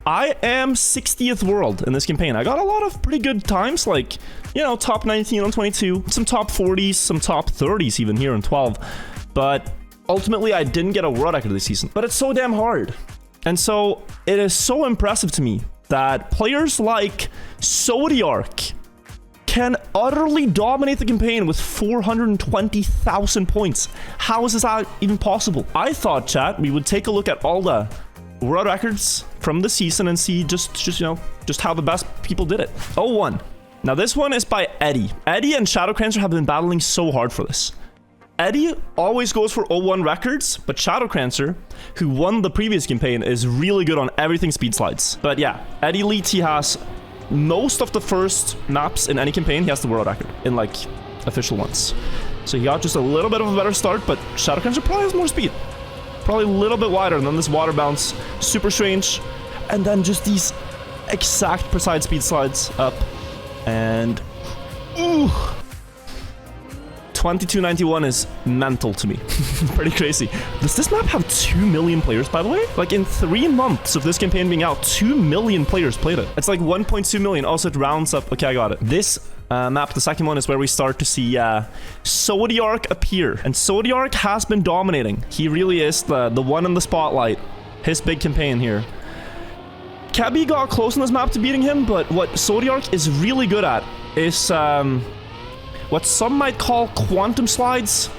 I am 60th world in this campaign. I got a lot of pretty good times, like, you know, top 19 on 22, some top 40s, some top 30s even here in 12. But ultimately, I didn't get a world record this season. But it's so damn hard. And so it is so impressive to me that players like Zodiark can utterly dominate the campaign with 420,000 points. How is this even possible? I thought, chat, we would take a look at all the world records from the season and see just how the best people did it. 01. Now this one is by Eddie. Eddie and Shadowcrancer have been battling so hard for this. Eddie always goes for 01 records, but Shadowcrancer, who won the previous campaign, is really good on everything speed slides. But yeah, Eddie leads. He has most of the first maps in any campaign. He has the world record in like official ones. So he got just a little bit of a better start, but Shadowcrancer probably has more speed. Probably a little bit wider, and then this water bounce, super strange. And then just these exact precise speed slides up. And ooh, 2291 is mental to me. Pretty crazy. Does this map have 2 million players, by the way? Like in 3 months of this campaign being out, 2 million players played it. It's like 1.2 million. Also, it rounds up. Okay, I got it. This map, the second one, is where we start to see Zodiark appear. And Zodiark has been dominating. He really is the one in the spotlight. His big campaign here. Kebby got close on this map to beating him, but what Zodiark is really good at is what some might call quantum slides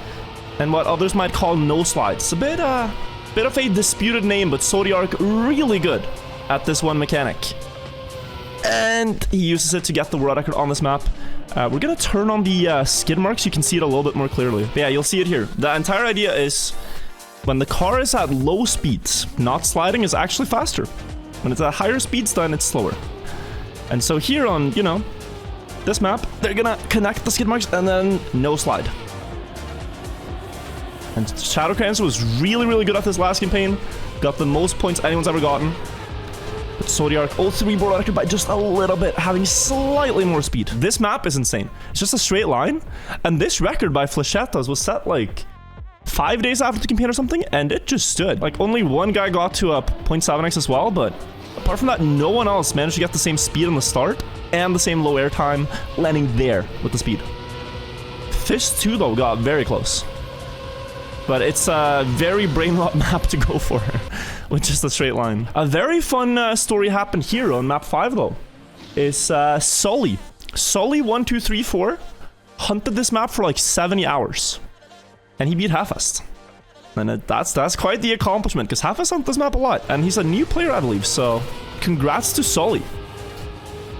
and what others might call no slides. It's a bit of a disputed name, but Zodiark really good at this one mechanic. And he uses it to get the world record on this map. We're gonna turn on the skid marks. You can see it a little bit more clearly. But yeah, you'll see it here. The entire idea is when the car is at low speeds, not sliding is actually faster. When it's at higher speeds, then it's slower. And so here on, you know, this map, they're gonna connect the skid marks and then no slide. And Shadowcrancer was really, really good at this last campaign. Got the most points anyone's ever gotten. But Zodiark 03 world record by just a little bit, having slightly more speed. This map is insane. It's just a straight line. And this record by Flechettas was set like 5 days after the campaign or something, and it just stood. Like only one guy got to a 0.7x as well, but apart from that, no one else managed to get the same speed on the start and the same low air time, landing there with the speed. Fish 2 though got very close. But it's a very brain rot map to go for with just a straight line. A very fun story happened here on map 5 though. Is Sully. Sully1234 hunted this map for like 70 hours. And he beat Hafest. And that's quite the accomplishment, because Hafest hunted this map a lot. And he's a new player, I believe, so congrats to Sully.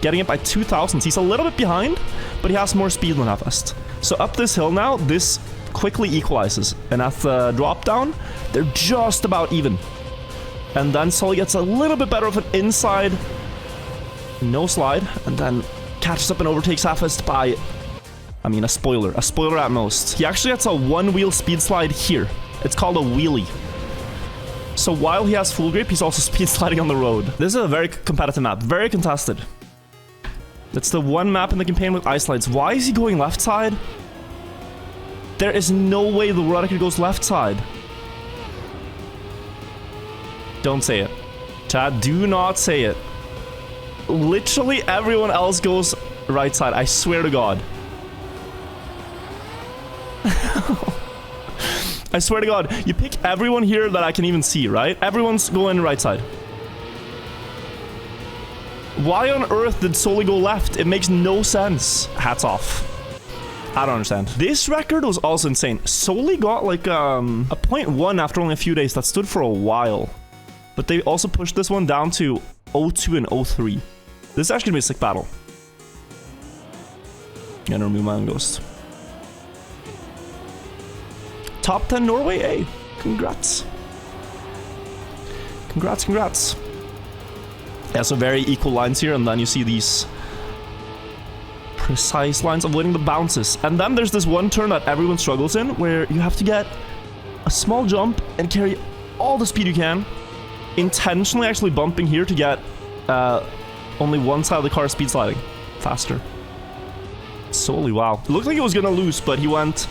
Getting it by 2,000. He's a little bit behind, but he has more speed than Hafest. So up this hill now, this quickly equalizes. And at the drop down, they're just about even. And then Sully gets a little bit better of an inside, no slide, and then catches up and overtakes Hafest by, I mean, a spoiler at most. He actually gets a one-wheel speed slide here. It's called a wheelie. So while he has full grip, he's also speed sliding on the road. This is a very competitive map, very contested. It's the one map in the campaign with ice slides. Why is he going left side? There is no way the world record goes left side. Don't say it. Chat, do not say it. Literally everyone else goes right side. I swear to God. I swear to God, you pick everyone here that I can even see, right? Everyone's going right side. Why on earth did Sully go left? It makes no sense. Hats off. I don't understand. This record was also insane. Sully got like a 0.1 after only a few days. That stood for a while. But they also pushed this one down to 02 and 03. This is actually gonna be a sick battle. I'm gonna remove my own ghost. Top 10 Norway, hey, congrats. Congrats. Yeah, so very equal lines here, and then you see these precise lines avoiding the bounces. And then there's this one turn that everyone struggles in, where you have to get a small jump and carry all the speed you can, intentionally actually bumping here to get only one side of the car speed sliding faster. Solely, wow. It looked like he was gonna lose, but he went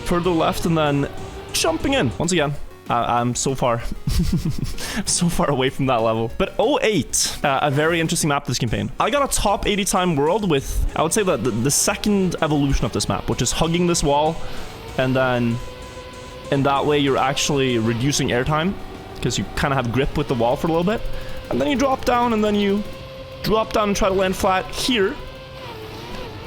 further left and then jumping in once again. I'm so far, so far away from that level. But 08, a very interesting map this campaign. I got a top 80 time world with, I would say that the second evolution of this map, which is hugging this wall, and then in that way you're actually reducing airtime because you kind of have grip with the wall for a little bit, and then you drop down, and then you drop down and try to land flat here.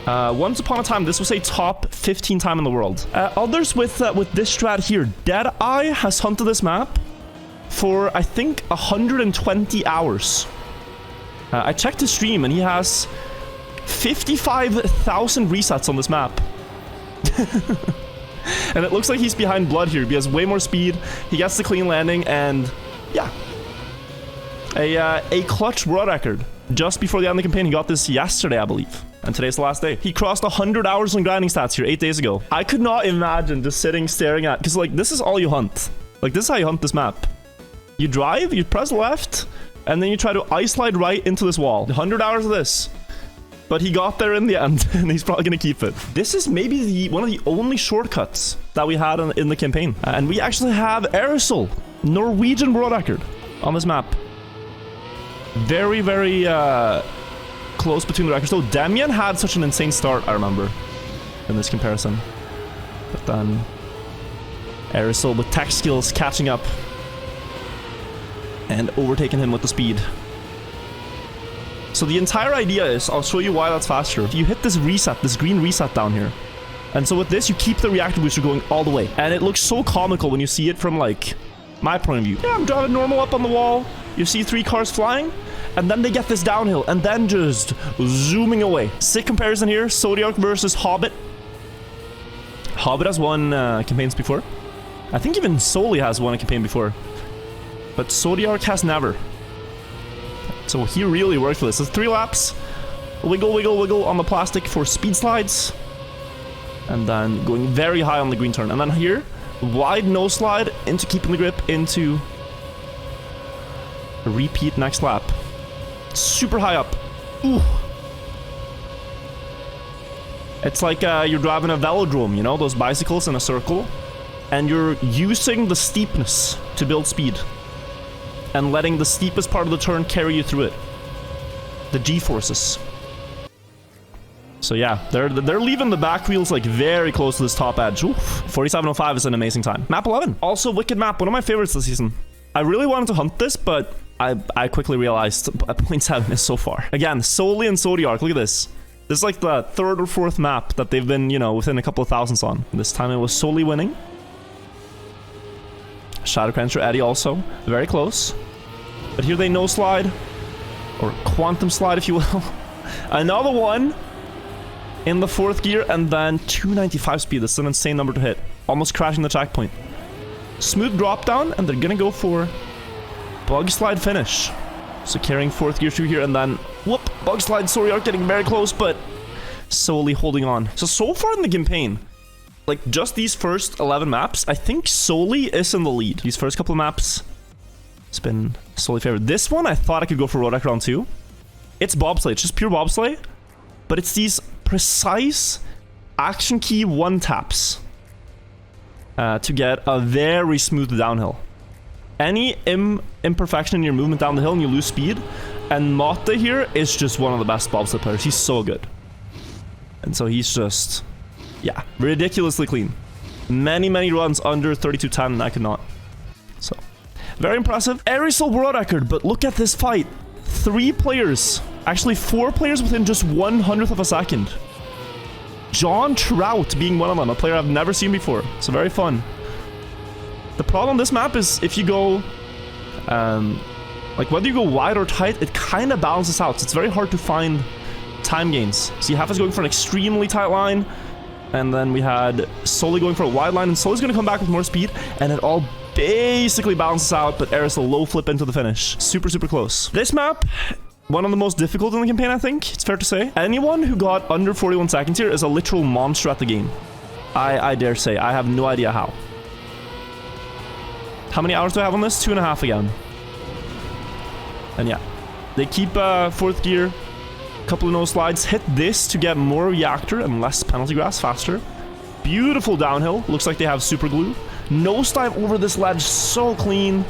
Once upon a time, this was a top 15 time in the world. Others with this strat here, Deadeye has hunted this map for, I think, 120 hours. I checked his stream, and he has 55,000 resets on this map. And it looks like he's behind Blood here. He has way more speed. He gets the clean landing, and yeah. A clutch world record. Just before the end of the campaign, he got this yesterday, I believe. And today's the last day. He crossed 100 hours on grinding stats here 8 days ago. I could not imagine just sitting staring at, because like this is all you hunt. Like this is how you hunt this map. You drive, you press left, and then you try to ice slide right into this wall. 100 hours of this. But he got there in the end, and he's probably gonna keep it. This is maybe one of the only shortcuts that we had in the campaign. And we actually have Aerosol, Norwegian world record on this map. Very, very close between the records. So Demian had such an insane start, I remember, in this comparison. But then Aerosol with tech skills catching up and overtaking him with the speed. So the entire idea is, I'll show you why that's faster. If you hit this reset, this green reset down here, and so with this, you keep the reactor booster going all the way. And it looks so comical when you see it from, like, my point of view. Yeah, I'm driving normal up on the wall. You see 3 cars flying, and then they get this downhill, and then just zooming away. Sick comparison here, Zodiark versus Hobbit. Hobbit has won campaigns before. I think even Soli has won a campaign before. But Zodiark has never. So he really worked for this. So 3 laps, wiggle, wiggle, wiggle on the plastic for speed slides. And then going very high on the green turn. And then here, wide nose slide into keeping the grip into a repeat next lap. Super high up. Ooh. It's like you're driving a velodrome, you know, those bicycles in a circle. And you're using the steepness to build speed. And letting the steepest part of the turn carry you through it. The G-forces. So yeah, they're leaving the back wheels like very close to this top edge. Oof. 47.05 is an amazing time. Map 11. Also, wicked map. One of my favorites this season. I really wanted to hunt this, but I quickly realized 0.7 is so far. Again, Soli and Zodiark. Look at this. This is like the 3rd or 4th map that they've been, you know, within a couple of thousands on. This time it was Soli winning. Shadow Cruncher Eddie also. Very close. But here they no slide. Or quantum slide, if you will. Another one in the 4th gear, and then 295 speed. That's an insane number to hit. Almost crashing the checkpoint. Smooth drop down, and they're gonna go for bug slide finish. So carrying 4th gear through here, and then whoop, bug slide. Zodiark getting very close, but solely holding on. So far in the campaign, like just these first 11 maps, I think Soli is in the lead. These first couple of maps, it's been Soli favored. This one, I thought I could go for Rodak round 2. It's bobsleigh, it's just pure bobsleigh, but it's these precise action key 1 taps to get a very smooth downhill. Any imperfection in your movement down the hill and you lose speed, and Mata here is just one of the best bobsleigh players. He's so good. And so he's just, yeah, ridiculously clean. Many runs under 32.10, and I could not. So, very impressive. Aerosol world record, but look at this fight. 3 players, actually 4 players within just 1/100th of a second. John Trout being one of them, a player I've never seen before. So very fun. The problem on this map is if you go, like whether you go wide or tight, it kind of balances out. So it's very hard to find time gains. So you have us going for an extremely tight line, and then we had Soli going for a wide line, and Soli's going to come back with more speed, and it all basically balances out, but Aerosol low flip into the finish. Super close. This map, one of the most difficult in the campaign, I think. It's fair to say. Anyone who got under 41 seconds here is a literal monster at the game. I dare say. I have no idea how. How many hours do I have on this? 2.5 again. And yeah, they keep 4th gear, couple of no slides, hit this to get more reactor and less penalty grass faster. Beautiful downhill. Looks like they have super glue. Nosedive over this ledge, so clean.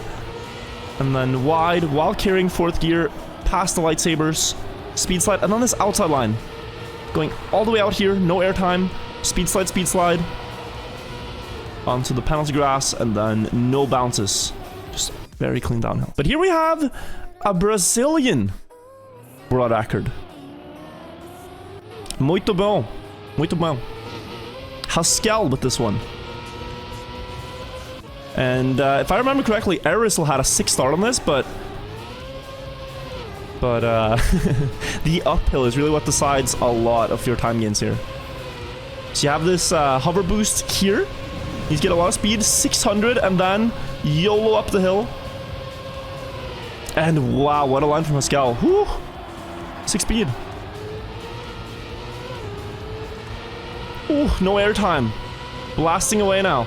And then wide, while carrying 4th gear, past the lightsabers. Speed slide, and on this outside line. Going all the way out here, no airtime. Speed slide. Onto the penalty grass, and then no bounces. Just very clean downhill. But here we have a Brazilian world record. Muito bom. Muito bom. Haskell with this one. And if I remember correctly, Arisel had a 6 start on this, but the uphill is really what decides a lot of your time gains here. So you have this hover boost here. You get a lot of speed, 600, and then YOLO up the hill. And wow, what a line from Haskell. Whew. 6 speed. Ooh, no airtime. Blasting away now.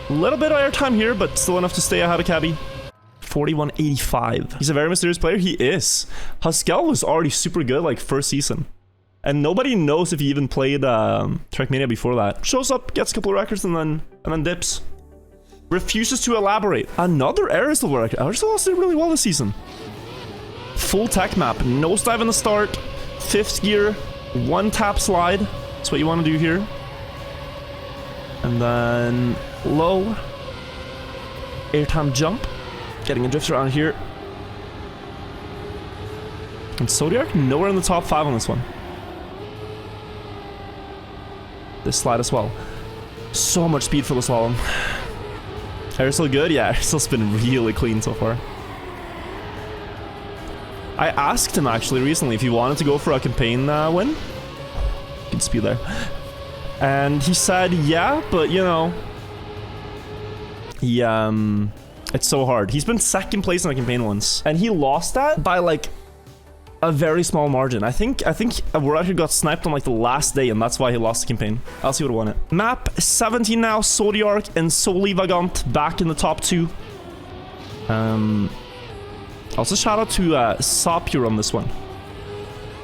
A little bit of airtime here, but still enough to stay ahead of Cabby. 41.85. He's a very mysterious player. He is. Haskell was already super good, like, first season. And nobody knows if he even played Trackmania before that. Shows up, gets a couple of records, and then dips. Refuses to elaborate. Another Arisel record. Arisel also did really well this season. Full tech map. Nosedive in the start. 5th gear. 1 tap slide. That's what you want to do here. And then low. Airtime jump. Getting a drift around here. And zodiark nowhere in the top 5 on this one. This slide as well. So much speed for the slalom. Arisel good? Yeah, Arisel's been really clean so far. I asked him actually recently if he wanted to go for a campaign win. Good speed there. And he said, yeah, but you know, he, it's so hard. He's been 2nd place in a campaign once, and he lost that by like a very small margin. I think a world record got sniped on like the last day, and that's why he lost the campaign. Else he would have won it. Map 17 now. zodiark and Soli Vagant back in the top 2. Also shout out to Sapur on this one,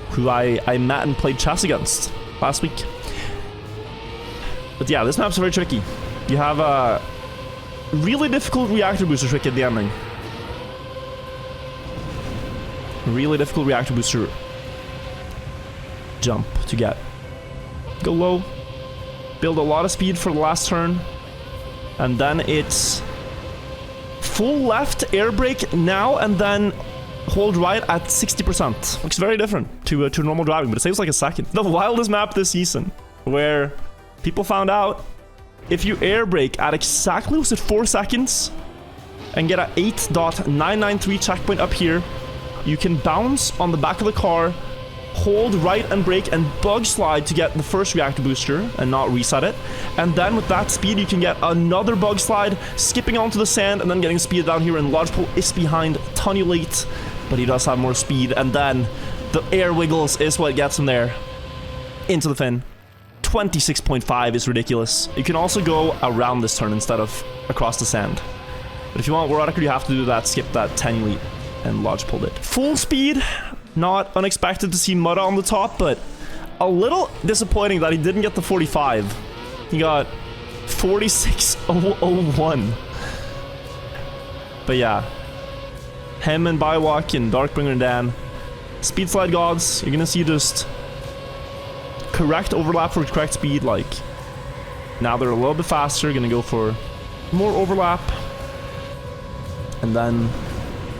who I met and played chess against last week. But yeah, this map's very tricky. You have a really difficult reactor booster trick at the ending. Really difficult reactor booster jump to get. Go low. Build a lot of speed for the last turn. And then it's full left air brake now, and then hold right at 60%. Looks very different to normal driving, but it saves like a second. The wildest map this season, where people found out if you air brake at exactly, was it 4 seconds, and get an 8.993 checkpoint up here, you can bounce on the back of the car, hold right and brake, and bug slide to get the first reactor booster and not reset it. And then with that speed, you can get another bug slide, skipping onto the sand, and then getting speed down here. And Lodgepole is behind, tiny late, but he does have more speed. And then the air wiggles is what gets him there into the fin. 26.5 is ridiculous. You can also go around this turn instead of across the sand. But if you want world record, you have to do that, skip that 10 elite, and Lodgepole it. Full speed. Not unexpected to see Mutta on the top, but a little disappointing that he didn't get the 45. He got 46.001. But yeah, him and Bywalk and Darkbringer and Dan, speed slide gods. You're gonna see just correct overlap for correct speed. Like now they're a little bit faster, gonna go for more overlap. And then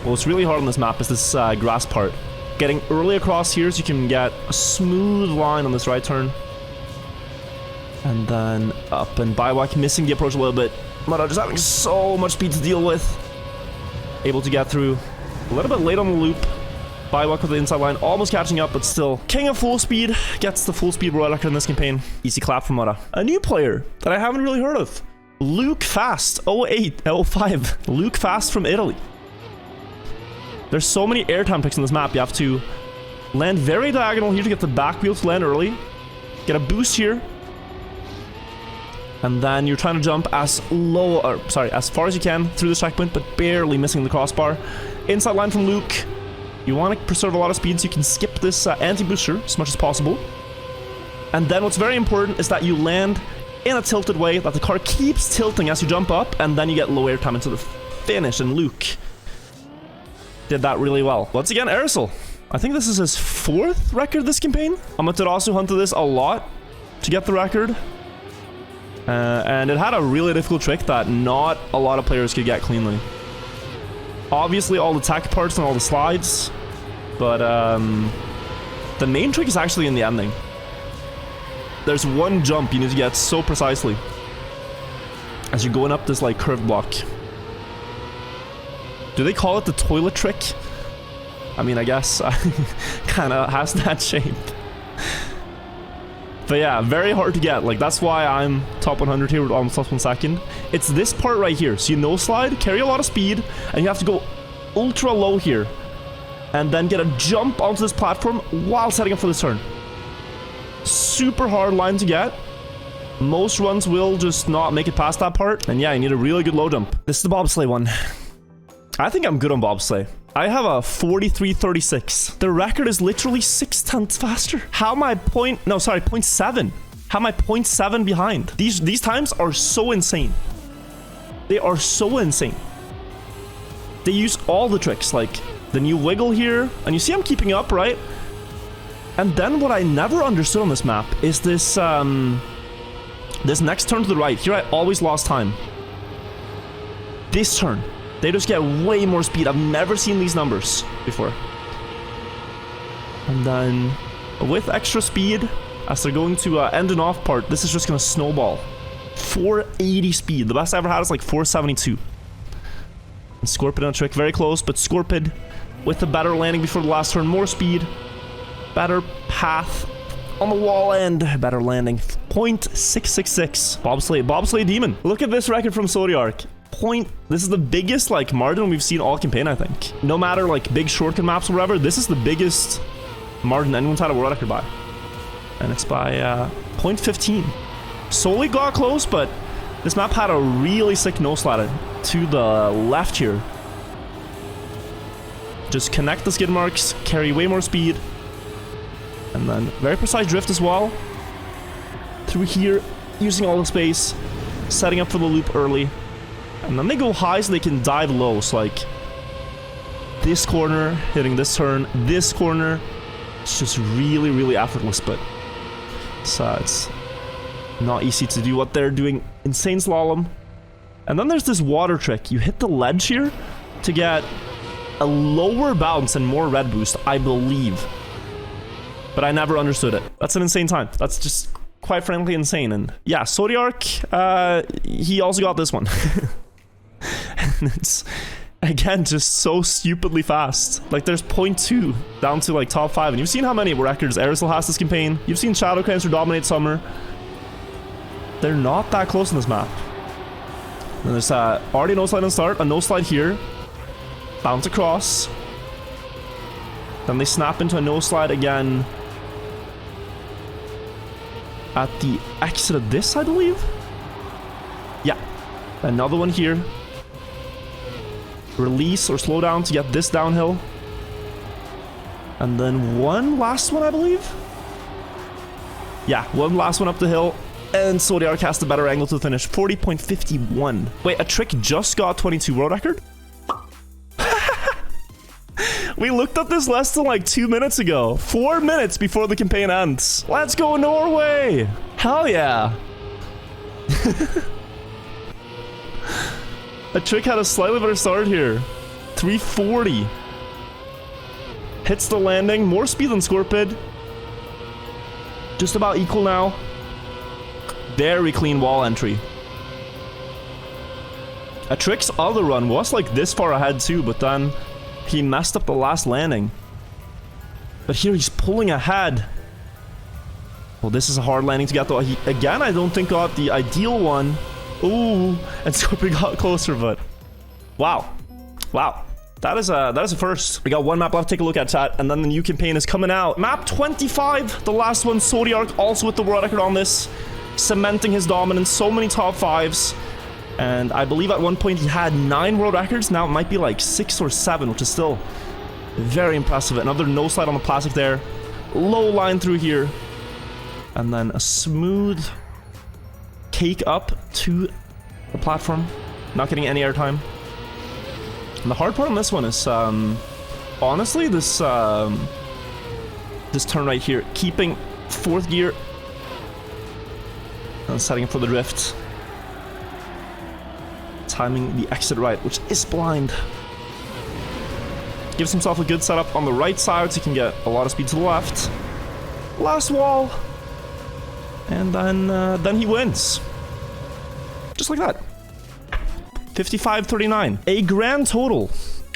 what's really hard on this map is this grass part. Getting early across here so you can get a smooth line on this right turn. And then up, and Bywalk missing the approach a little bit. Mutta just having so much speed to deal with. Able to get through a little bit late on the loop. Bywalk with the inside line, almost catching up, but still. King of full speed, gets the full speed world record in this campaign. Easy clap for Mutta. A new player that I haven't really heard of. Luke Fast, 05. Luke Fast from Italy. There's so many airtime tricks in this map. You have to land very diagonal here to get the back wheel to land early. Get a boost here. And then you're trying to jump as low, or sorry, as far as you can through this checkpoint, but barely missing the crossbar. Inside line from Luke. You want to preserve a lot of speed so you can skip this anti-booster as much as possible. And then what's very important is that you land in a tilted way that the car keeps tilting as you jump up, and then you get low airtime into the finish, and Luke did that really well. Once again, Aerosol. I think this is his 4th record this campaign. Amaterasu hunted this a lot to get the record. And it had a really difficult trick that not a lot of players could get cleanly. Obviously, all the tech parts and all the slides, but the main trick is actually in the ending. There's one jump you need to get so precisely as you're going up this like curved block. Do they call it the toilet trick? I mean, I guess kind of has that shape. But yeah, very hard to get. Like, that's why I'm top 100 here with almost +1 second. It's this part right here. So you no slide, carry a lot of speed, and you have to go ultra low here. And then get a jump onto this platform while setting up for this turn. Super hard line to get. Most runs will just not make it past that part. And yeah, you need a really good low jump. This is the bobsleigh one. I think I'm good on bobsleigh. I have a 43.36. The record is literally 0.6 faster. How am I 0.7? How am I 0.7 behind? These times are so insane. They are so insane. They use all the tricks, like the new wiggle here, and you see I'm keeping up, right? And then what I never understood on this map is this this next turn to the right. Here I always lost time. This turn, they just get way more speed. I've never seen these numbers before. And then with extra speed, as they're going to end an off part, this is just going to snowball. 480 speed. The best I ever had is like 472. And Scorpid on a trick, very close, but Scorpid with the better landing before the last turn, more speed, better path on the wall end, better landing. 0.666. Bobsleigh Demon. Look at this record from zodiark. This is the biggest like margin we've seen all campaign, I think. No matter like big shortcut maps or whatever, this is the biggest margin anyone's had a world record by. And it's by 0.15. Solely got close, but this map had a really sick no slide to the left here. Just connect the skid marks, carry way more speed, and then very precise drift as well. Through here, using all the space, setting up for the loop early. And then they go high so they can dive low. So like this corner, hitting this turn, this corner. It's just really, really effortless, but it's not easy to do what they're doing. Insane slalom. And then there's this water trick. You hit the ledge here to get a lower bounce and more red boost, I believe. But I never understood it. That's an insane time. That's just quite frankly insane. And yeah, zodiark, he also got this one. And it's, again, just so stupidly fast. Like, there's 0.2 down to, like, top 5. And you've seen how many records Aerosol has this campaign. You've seen Shadow Cancer dominate Summer. They're not that close in this map. And there's already a no-slide on start. A no-slide here. Bounce across. Then they snap into a no-slide again. At the exit of this, I believe? Yeah. Another one here. Release or slow down to get this downhill. And then one last one, I believe? Yeah, one last one up the hill. And zodiark has the better angle to the finish. 40.51. Wait, a trick just got 22 world record? We looked at this less than like 2 minutes ago. 4 minutes before the campaign ends. Let's go Norway! Hell yeah! A trick had a slightly better start here. 340. Hits the landing. More speed than Scorpid. Just about equal now. Very clean wall entry. A trick's other run was like this far ahead too, but then he messed up the last landing. But here he's pulling ahead. Well, this is a hard landing to get though. He, again, I don't think got the ideal one. Ooh, and Scorpio got closer, but wow. Wow. That is a first. We got one map left. Take a look at chat, and then the new campaign is coming out. Map 25, the last one. zodiark also with the world record on this, cementing his dominance. So many top 5s. And I believe at one point he had 9 world records. Now it might be like 6 or 7, which is still very impressive. Another no slide on the plastic there. Low line through here. And then a smooth cake up to the platform, not getting any airtime. And the hard part on this one is, honestly, this turn right here, keeping 4th gear and setting up for the drift. Timing the exit right, which is blind. Gives himself a good setup on the right side so he can get a lot of speed to the left. Last wall. And then he wins. Just like that. 55-39. A grand total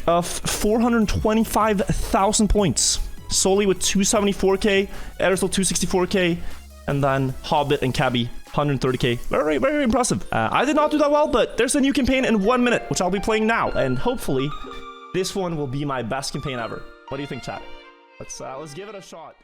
of 425,000 points. Solely with 274k, Aerosol 264k, and then Hobbit and Cabby 130k. Very, very impressive. I did not do that well, but there's a new campaign in 1 minute, which I'll be playing now, and hopefully this one will be my best campaign ever. What do you think, chat? Let's give it a shot.